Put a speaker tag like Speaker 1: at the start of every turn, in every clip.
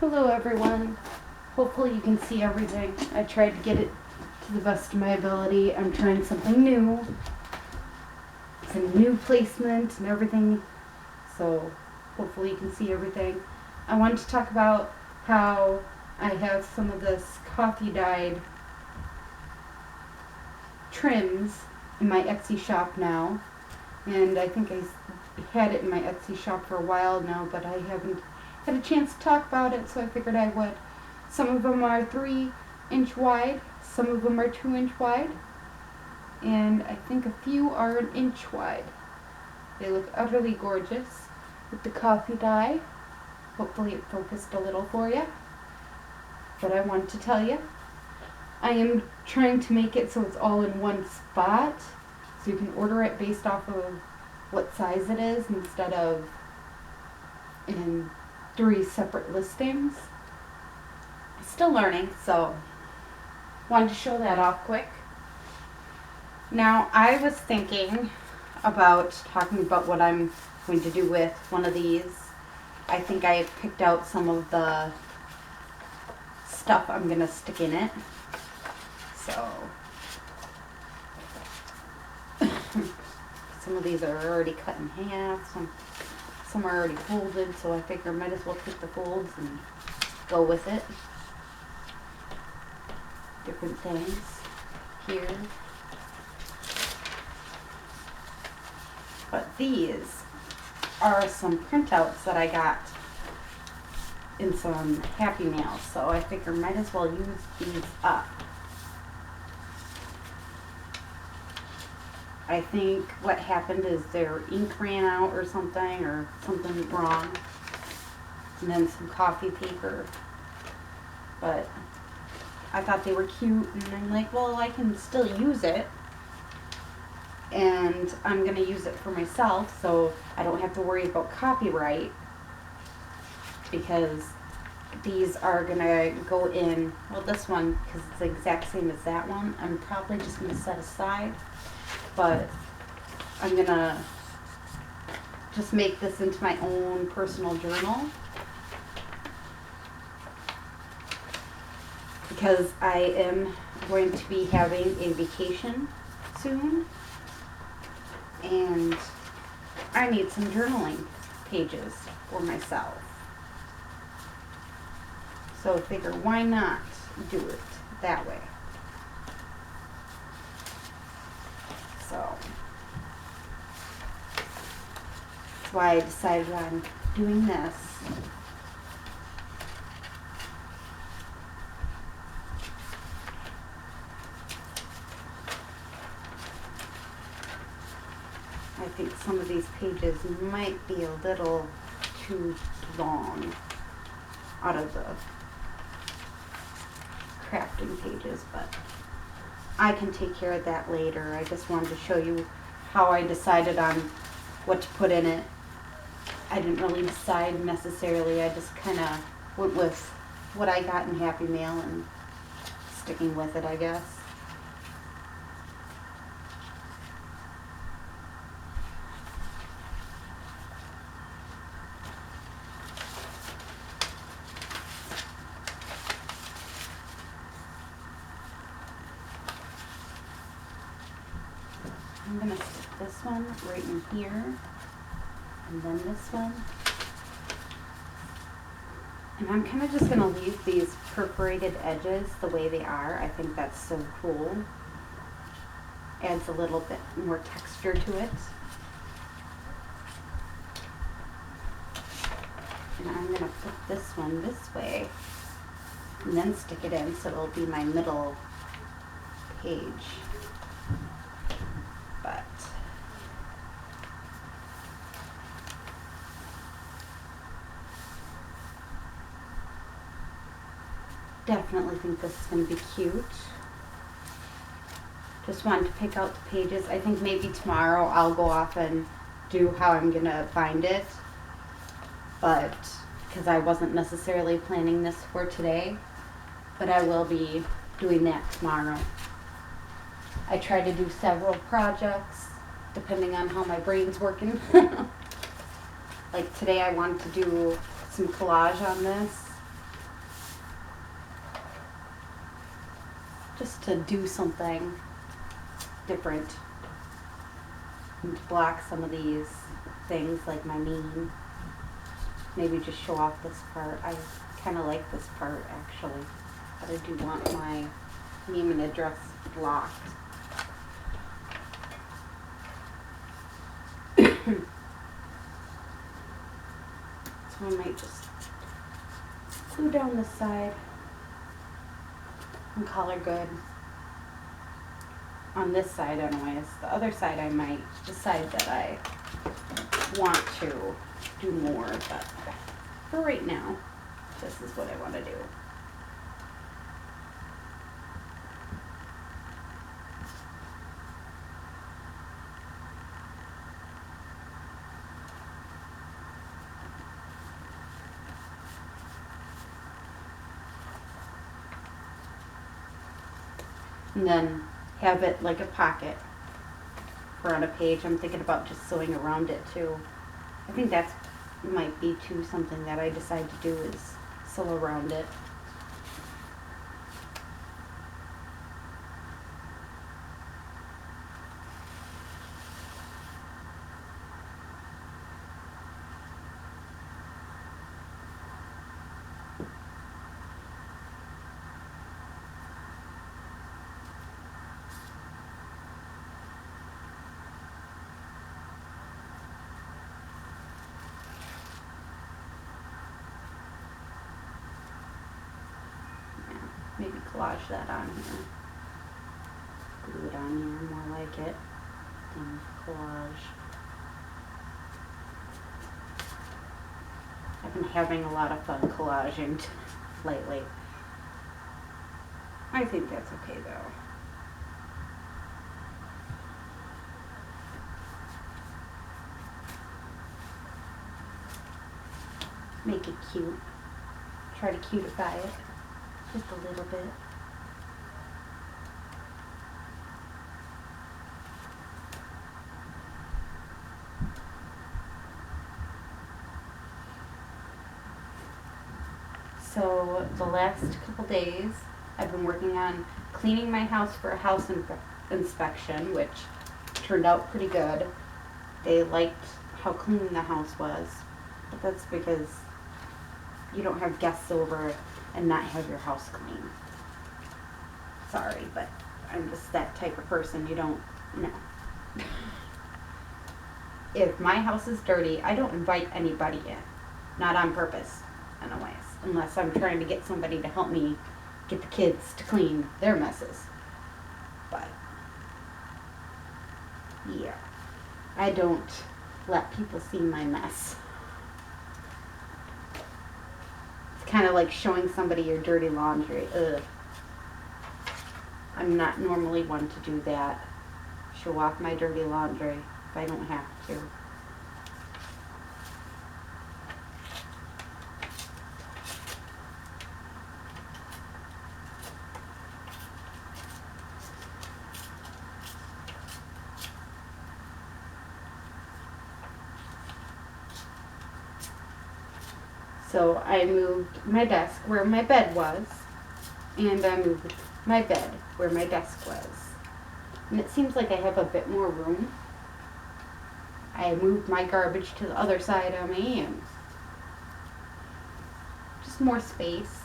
Speaker 1: Hello everyone. Hopefully you can see everything. I tried to get it to the best of my ability. I'm trying something new. It's a new placement and everything. So hopefully you can see everything. I wanted to talk about how I have some of this coffee dyed trims in my Etsy shop now. And I think I had it in my Etsy shop for a while now, but I haven't had a chance to talk about it, so I figured I would. Some of them are 3-inch wide, some of them are 2-inch wide, and I think a few are 1 inch wide. They look utterly gorgeous with the coffee dye. Hopefully it focused a little for you. But I wanted to tell you, I am trying to make it so it's all in one spot, so you can order it based off of what size it is instead of in 3 separate listings. Still learning, so wanted to show that off quick. Now I was thinking about talking about what I'm going to do with one of these. I think I picked out some of the stuff I'm going to stick in it. So some of these are already cut in half, some are already folded, so I figure I might as well take the folds and go with it. Different things here. But these are some printouts that I got in some Happy Mails, so I figure might as well use these up. I think what happened is their ink ran out or something wrong. And then some coffee paper. But I thought they were cute, and I'm like, well, I can still use it. And I'm going to use it for myself, so I don't have to worry about copyright. Because these are going to go in, well, this one, because it's the exact same as that one, I'm probably just going to set aside. But I'm going to just make this into my own personal journal. Because I am going to be having a vacation soon. And I need some journaling pages for myself. So I figure, why not do it that way? So that's why I decided on doing this. I think some of these pages might be a little too long out of the crafting pages, but I can take care of that later. I just wanted to show you how I decided on what to put in it. I didn't really decide necessarily. I just kind of went with what I got in Happy Mail and sticking with it, I guess. I'm going to stick this one right in here, and then this one. And I'm kind of just going to leave these perforated edges the way they are. I think that's so cool. Adds a little bit more texture to it. And I'm going to put this one this way, and then stick it in so it'll be my middle page. But definitely think this is going to be cute. Just wanted to pick out the pages. I think maybe tomorrow I'll go off and do how I'm going to bind it. But because I wasn't necessarily planning this for today, but I will be doing that tomorrow. I try to do several projects depending on how my brain's working. Like today I wanted to do some collage on this,
Speaker 2: just to do something different and to block some of these things like my name. Maybe just show off this part. I kind of like this part actually, but I do want my name and address blocked. So I might just glue down this side and color good on this side anyways. The other side I might decide that I want to do more, but for right now, this is what I want to do. And then have it like a pocket for on a page. I'm thinking about just sewing around it too. I think that's might be too something that I decide to do is sew around it. Maybe collage that on here. Glue it on here, more like it than collage. I've been having a lot of fun collaging lately. I think that's okay though. Make it cute. Try to cutify it just a little bit. So the last couple days I've been working on cleaning my house for a house inspection, which turned out pretty good. They liked how clean the house was, but that's because you don't have guests over and not have your house clean. Sorry, but I'm just that type of person. You don't know. If my house is dirty, I don't invite anybody in. Not on purpose, anyways. Unless I'm trying to get somebody to help me get the kids to clean their messes. But, yeah. I don't let people see my mess. Kind of like showing somebody your dirty laundry. Ugh. I'm not normally one to do that. Show off my dirty laundry if I don't have to. So I moved my desk where my bed was, and I moved my bed where my desk was. And it seems like I have a bit more room. I moved my garbage to the other side of me, and just more space.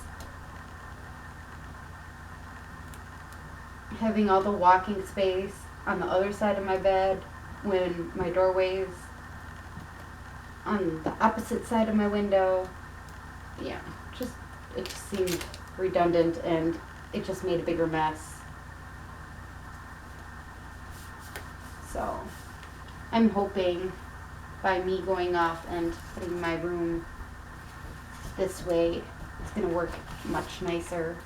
Speaker 2: Having all the walking space on the other side of my bed when my doorway's on the opposite side of my window. Yeah, it just seemed redundant, and it just made a bigger mess. So I'm hoping by me going off and putting my room this way, it's going to work much nicer.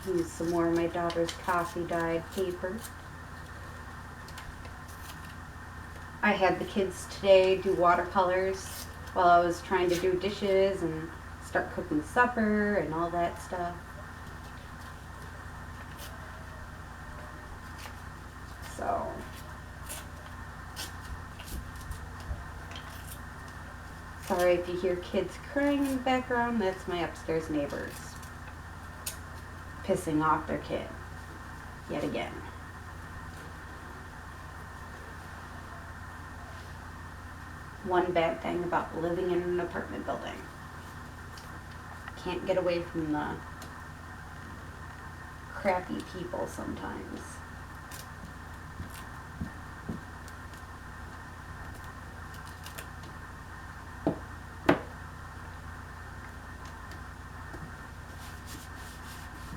Speaker 2: Use some more of my daughter's coffee dyed paper. I had the kids today do watercolors while I was trying to do dishes and start cooking supper and all that stuff. So, sorry if you hear kids crying in the background, that's my upstairs neighbors pissing off their kid yet again. One bad thing about living in an apartment building. Can't get away from the crappy people sometimes.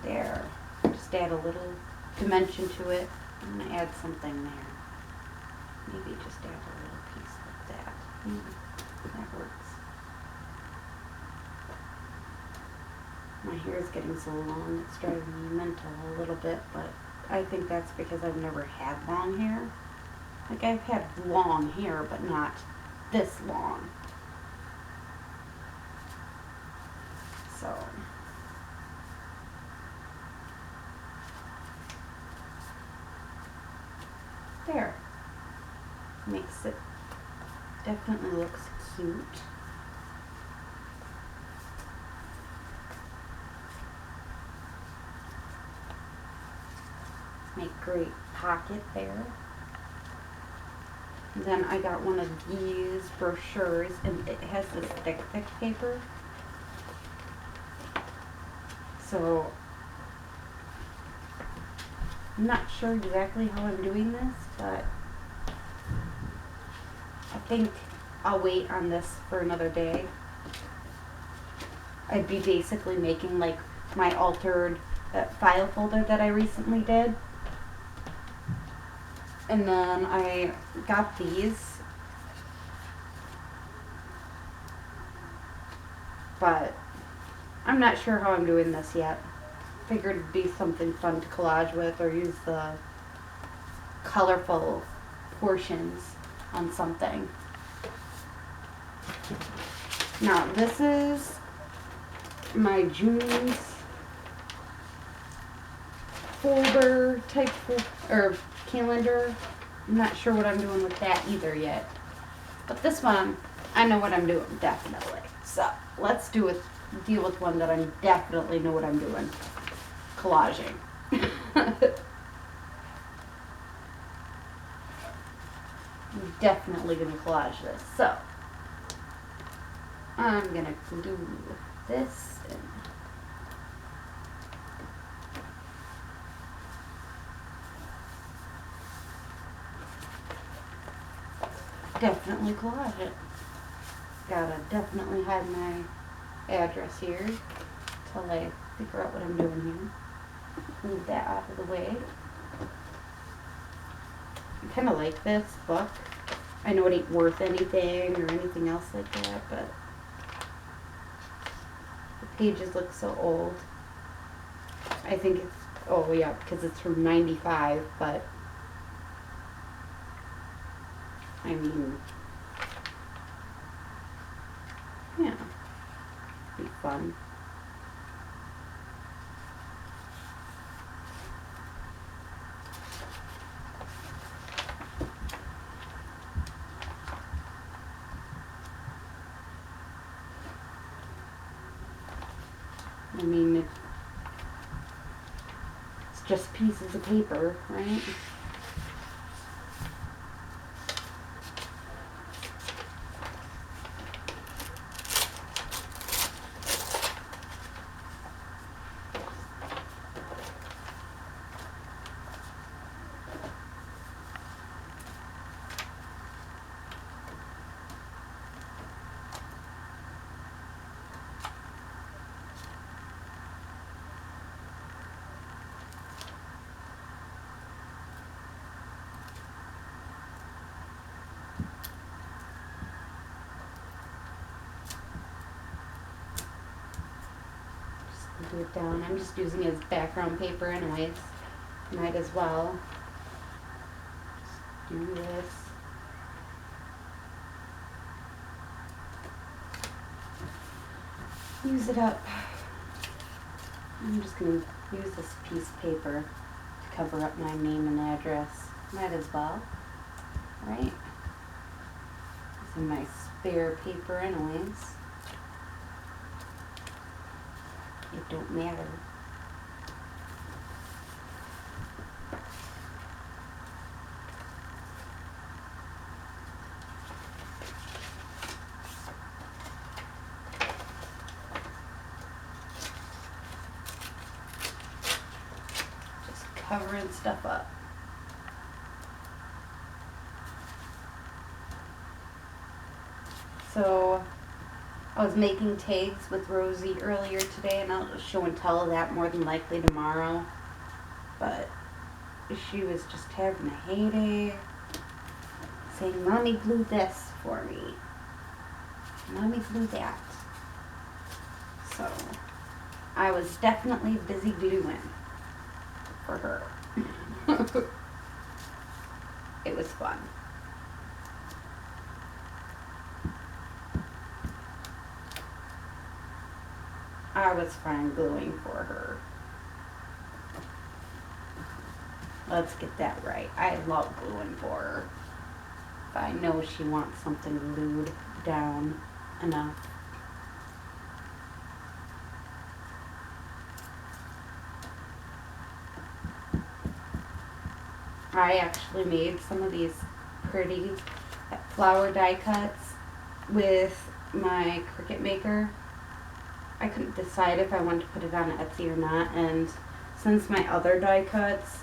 Speaker 2: There. Just add a little dimension to it. I'm going to add something there. Maybe just add a little piece like that. That works. My hair is getting so long, it's driving me mental a little bit, but I think that's because I've never had long hair. Like, I've had long hair, but not this long. So, there. Makes it, definitely looks cute. Make great pocket there. And then I got one of these brochures, and it has this thick paper. So I'm not sure exactly how I'm doing this, but I think I'll wait on this for another day. I'd be basically making like my altered file folder that I recently did. And then I got these, but I'm not sure how I'm doing this yet. Figured it'd be something fun to collage with, or use the colorful portions on something. Now this is my June's folder type or calendar. I'm not sure what I'm doing with that either yet. But this one, I know what I'm doing, definitely. So let's deal with one that I definitely know what I'm doing. Collaging. I'm definitely gonna collage this. So I'm gonna glue this in. Definitely collage it. Gotta definitely hide my address here till I figure out what I'm doing here. Move that out of the way. I kind of like this book. I know it ain't worth anything or anything else like that, but the pages look so old. I think it's, oh yeah, because it's from '95, but I mean, yeah, be fun. I mean, it's just pieces of paper, right? Do it down. I'm just using it as background paper anyways. Might as well. Just do this. use it up. I'm just going to use this piece of paper to cover up my name and address. Might as well, right? This is my spare paper anyways. It don't matter. Covering stuff up. So I was making tags with Rosie earlier today, and I'll show and tell that more than likely tomorrow. But she was just having a heyday, saying, "Mommy glue this for me. Mommy glue that." So I was definitely busy doing for her. It was fun. I was fine gluing for her. Let's get that right. I love gluing for her. But I know she wants something glued down enough. I actually made some of these pretty flower die cuts with my Cricut maker. I couldn't decide if I wanted to put it on Etsy or not, and since my other die cuts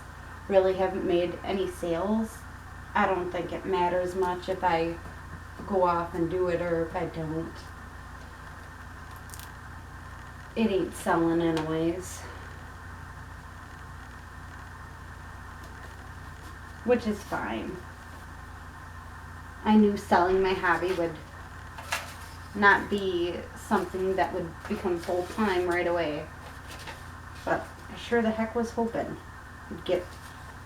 Speaker 2: really haven't made any sales, I don't think it matters much if I go off and do it or if I don't. It ain't selling anyways. Which is fine. I knew selling my hobby would not be something that would become full-time right away. But I sure the heck was hoping it'd get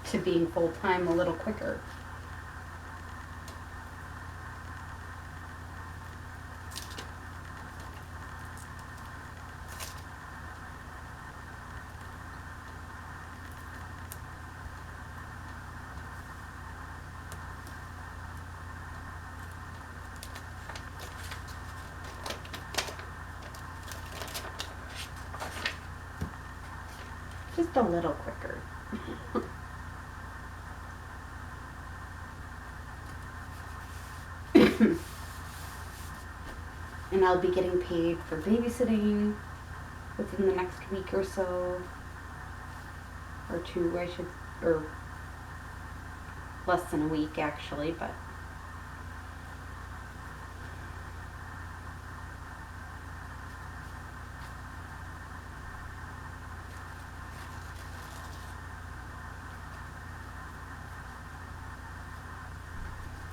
Speaker 2: to being full-time a little quicker. Just a little quicker. And I'll be getting paid for babysitting within the next week or so. Or two, or less than a week actually, but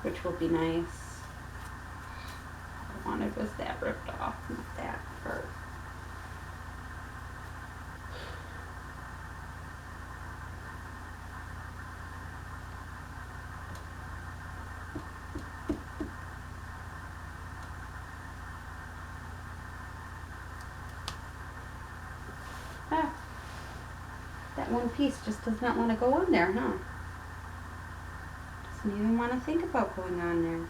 Speaker 2: which will be nice. What I wanted was that ripped off, not that part. Ah, that one piece just does not want to go on there, huh? Doesn't even want to think about going on there.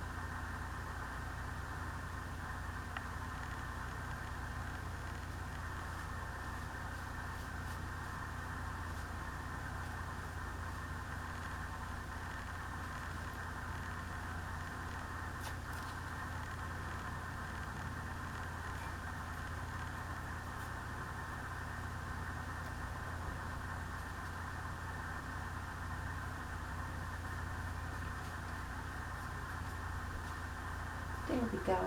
Speaker 2: There we go.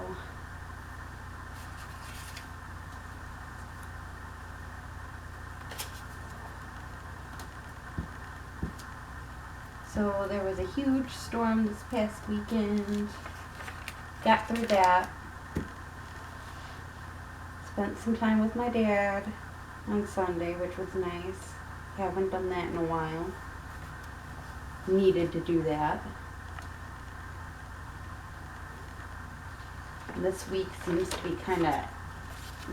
Speaker 2: So there was a huge storm this past weekend. Got through that. Spent some time with my dad on Sunday, which was nice. Haven't done that in a while. Needed to do that. And this week seems to be kind of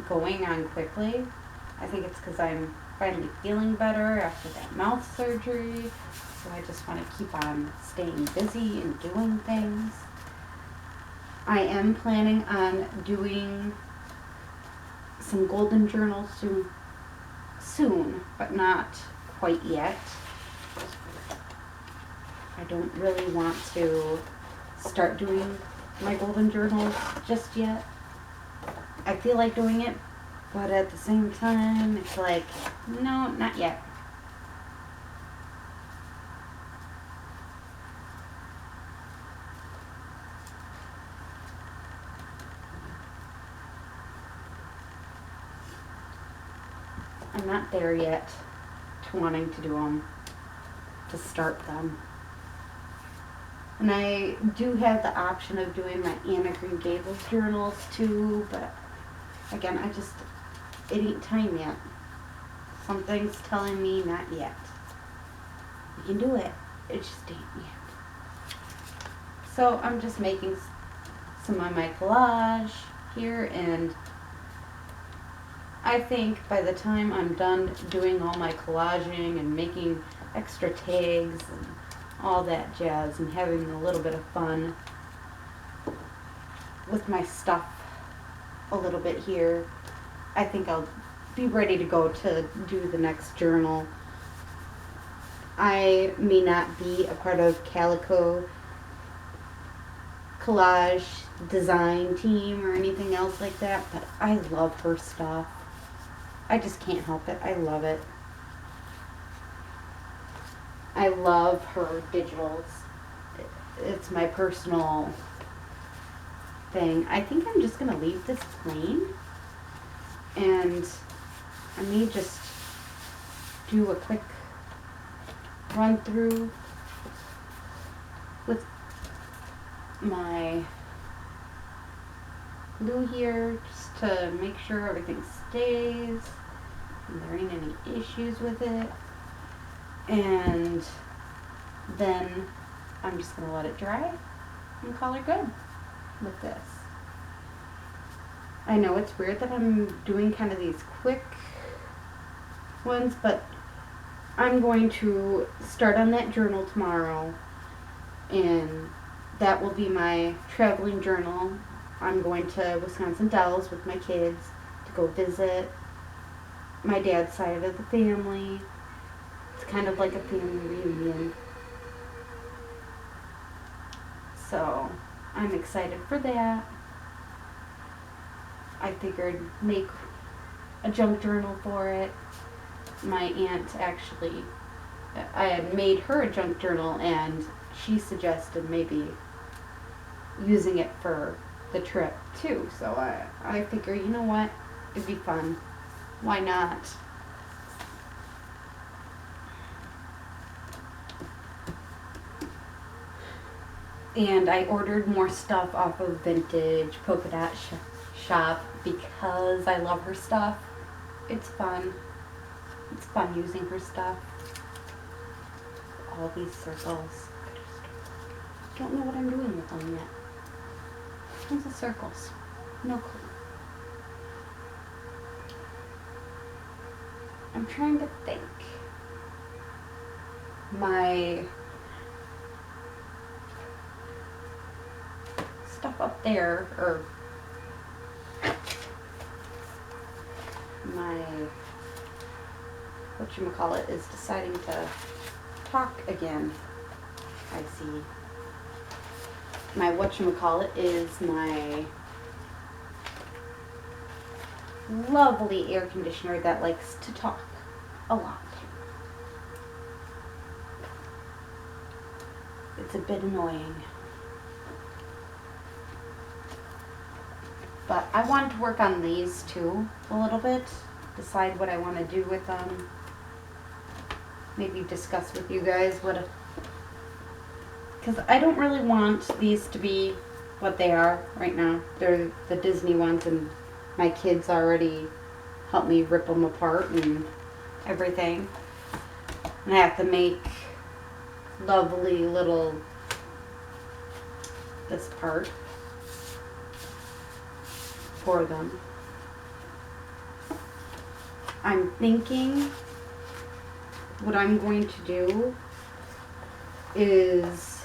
Speaker 2: going on quickly. I think it's because I'm finally feeling better after that mouth surgery. So I just want to keep on staying busy and doing things. I am planning on doing some golden journals soon, but not quite yet. I don't really want to start doing my golden journals just yet. I feel like doing it, but at the same time, it's like, no, not yet. I'm not there yet to wanting to do them, to start them. And I do have the option of doing my Anne of Green Gables journals too, but again, it ain't time yet. Something's telling me not yet. You can do it, it just ain't yet. So I'm just making some of my collage here, and I think by the time I'm done doing all my collaging and making extra tags and all that jazz and having a little bit of fun with my stuff a little bit here, I think I'll be ready to go to do the next journal. I may not be a part of Calico Collage design team or anything else like that, but I love her stuff. I just can't help it. I love it. I love her digitals. It's my personal thing. I think I'm just going to leave this plain, and I may just do a quick run through with my glue here just to make sure everything stays and there ain't any issues with it. And then I'm just going to let it dry and call her good with this. I know it's weird that I'm doing kind of these quick ones, but I'm going to start on that journal tomorrow, and that will be my traveling journal. I'm going to Wisconsin Dells with my kids to go visit my dad's side of the family. It's kind of like a family reunion. So I'm excited for that. I figured make a junk journal for it. My aunt actually, I had made her a junk journal, and she suggested maybe using it for the trip too. So I figure, you know what, it'd be fun. Why not? And I ordered more stuff off of Vintage Polka Dot Shop because I love her stuff. It's fun. It's fun using her stuff. All these circles. Don't know what I'm doing with them yet. Where's the circles? No clue. I'm trying to think. My stuff up there, or my whatchamacallit is deciding to talk again. I see. My whatchamacallit is my lovely air conditioner that likes to talk a lot. It's a bit annoying. But I wanted to work on these too a little bit, decide what I want to do with them. Maybe discuss with you guys because I don't really want these to be what they are right now. They're the Disney ones, and my kids already helped me rip them apart and everything. And I have to make lovely little, this part for them. I'm thinking what I'm going to do is,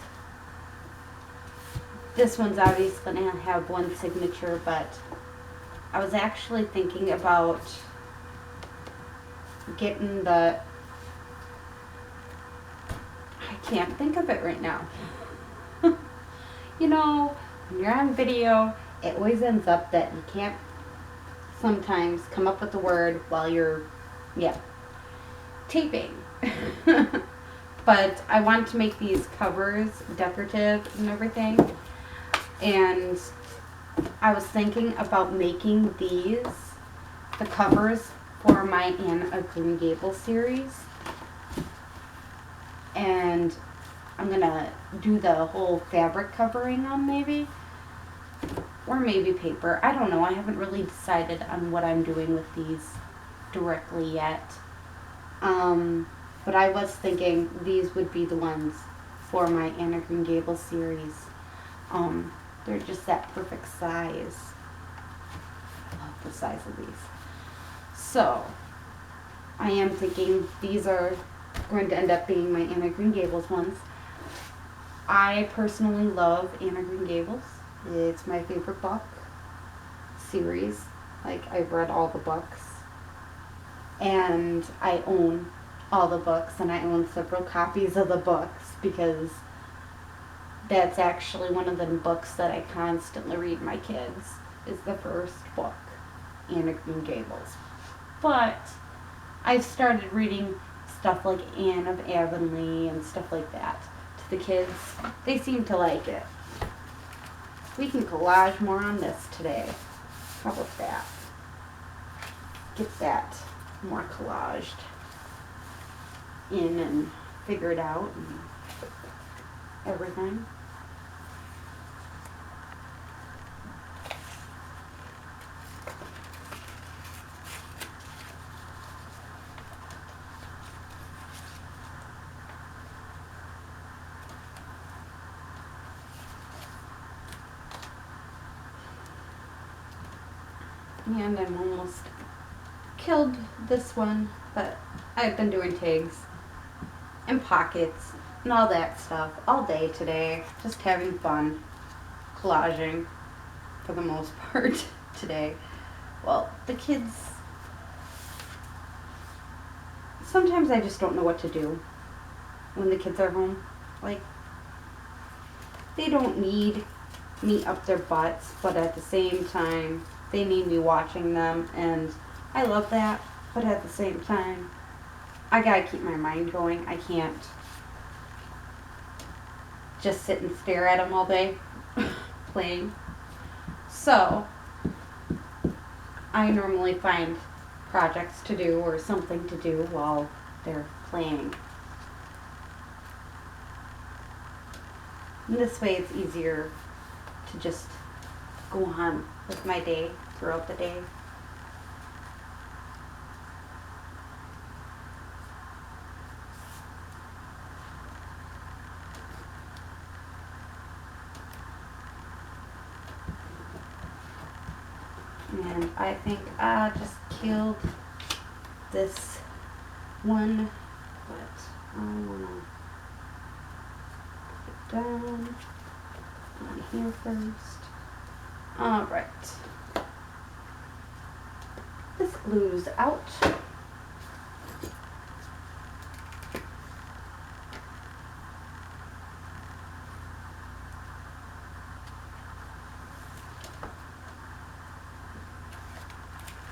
Speaker 2: this one's obviously going to have one signature, but I was actually thinking about getting the, I can't think of it right now. You know, when you're on video, it always ends up that you can't sometimes come up with the word while you're, taping. But I want to make these covers decorative and everything. And I was thinking about making these the covers for my Anne of Green Gables series. And I'm going to do the whole fabric covering on maybe. Or maybe paper. I don't know. I haven't really decided on what I'm doing with these directly yet. But I was thinking these would be the ones for my Anne of Green Gables series. They're just that perfect size. I love the size of these. So, I am thinking these are going to end up being my Anne of Green Gables ones. I personally love Anne of Green Gables. It's my favorite book series. Like, I've read all the books. And I own all the books, and I own several copies of the books because that's actually one of the books that I constantly read my kids, is the first book, Anne of Green Gables. But I've started reading stuff like Anne of Avonlea and stuff like that to the kids. They seem to like it. We can collage more on this today. How about that? Get that more collaged in and figure it out and everything. And I'm almost killed this one, but I've been doing tags and pockets and all that stuff all day today, just having fun collaging for the most part today. Well, the kids, sometimes I just don't know what to do when the kids are home. Like, they don't need me up their butts, but at the same time they need me watching them, and I love that, but at the same time I gotta keep my mind going. I can't just sit and stare at them all day playing. So I normally find projects to do or something to do while they're playing. And this way it's easier to just go on with my day throughout the day. And I think I just killed this one, but I want to put it down on here first. Alright. This glues out.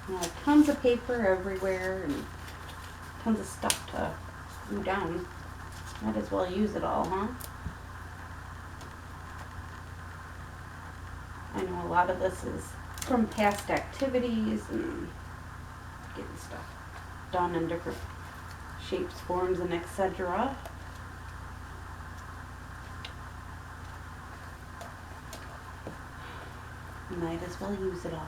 Speaker 2: Now, tons of paper everywhere and tons of stuff to glue down. Might as well use it all, huh? I know a lot of this is from past activities and getting stuff done in different shapes, forms, and etc. Might as well use it all.